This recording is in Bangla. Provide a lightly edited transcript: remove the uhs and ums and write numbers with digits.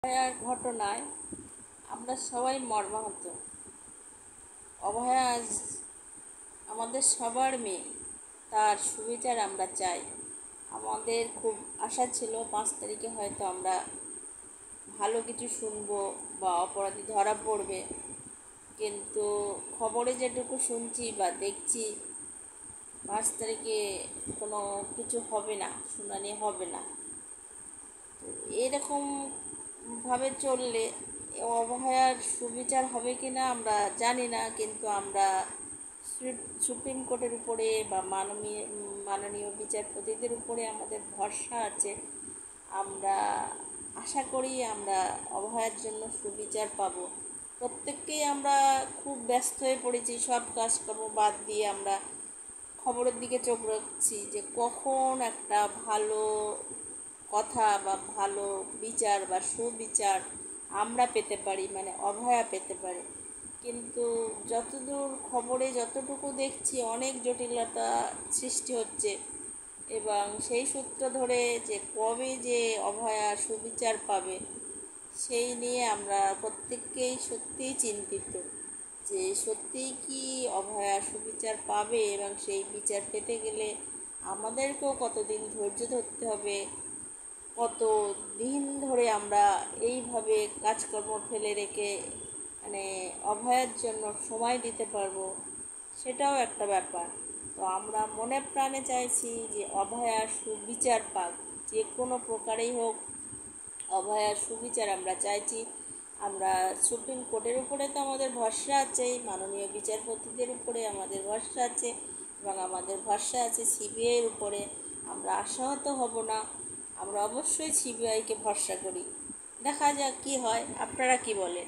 অভয়ার ঘটনায় আমরা সবাই মর্মাহত। অভয়া আজ আমাদের সবার মেয়ে, তার সুবিচার আমরা চাই। আমাদের খুব আশা ছিল 5 তারিখে হয়তো আমরা ভালো কিছু শুনবো বা অপরাধী ধরা পড়বে, কিন্তু খবরে যেটুকু শুনছি বা দেখছি 5 তারিখে কোনো কিছু হবে না, শুনানি হবে না। এরকমভাবে চললে অভয়ার সুবিচার হবে কি না আমরা জানি না, কিন্তু আমরা সুপ্রিম কোর্টের উপরে বা মাননীয় বিচারপতিদের উপরে আমাদের ভরসা আছে। আমরা আশা করি আমরা অভয়ার জন্য সুবিচার পাব। প্রত্যেককেই আমরা খুব ব্যস্ত হয়ে পড়েছি, সব কাজকর্ম বাদ দিয়ে আমরা খবরের দিকে চোখ রাখছি যে কখন একটা ভালো কথা বা ভালো বিচার বা সুবিচার আমরা পেতে পারি, মানে অভয়া পেতে পারি। কিন্তু যতদূর খবরে যতটুকু দেখছি অনেক জটিলতা সৃষ্টি হচ্ছে, এবং সেই সূত্র ধরে যে কবে যে অভয়া সুবিচার পাবে সেই নিয়ে আমরা প্রত্যেককেই সত্যিই চিন্তিত যে সত্যিই কি অভয়া সুবিচার পাবে, এবং সেই বিচার পেতে গেলে আমাদেরকেও কতদিন ধৈর্য ধরতে হবে, কত দিন ধরে আমরা এইভাবে কাজকর্ম ফেলে রেখে মানে অভয়ার জন্য সময় দিতে পারবো, সেটাও একটা ব্যাপার। তো আমরা মনে প্রাণে চাইছি যে অভয়ার সুবিচার পাক, যে কোনো প্রকারেই হোক অভয়ার সুবিচার আমরা চাইছি। আমরা সুপ্রিম কোর্টের উপরে তো আমাদের ভরসা আছে, মাননীয় বিচারপতিদের উপরে আমাদের ভরসা আছে, এবং আমাদের ভরসা আছে সিবিআইয়ের উপরে। আমরা আশাহত হব না, আমরা অবশ্যই সিবিআইকে ভরসা করি। দেখা যাক কী হয়, আপনারা কি বলেন?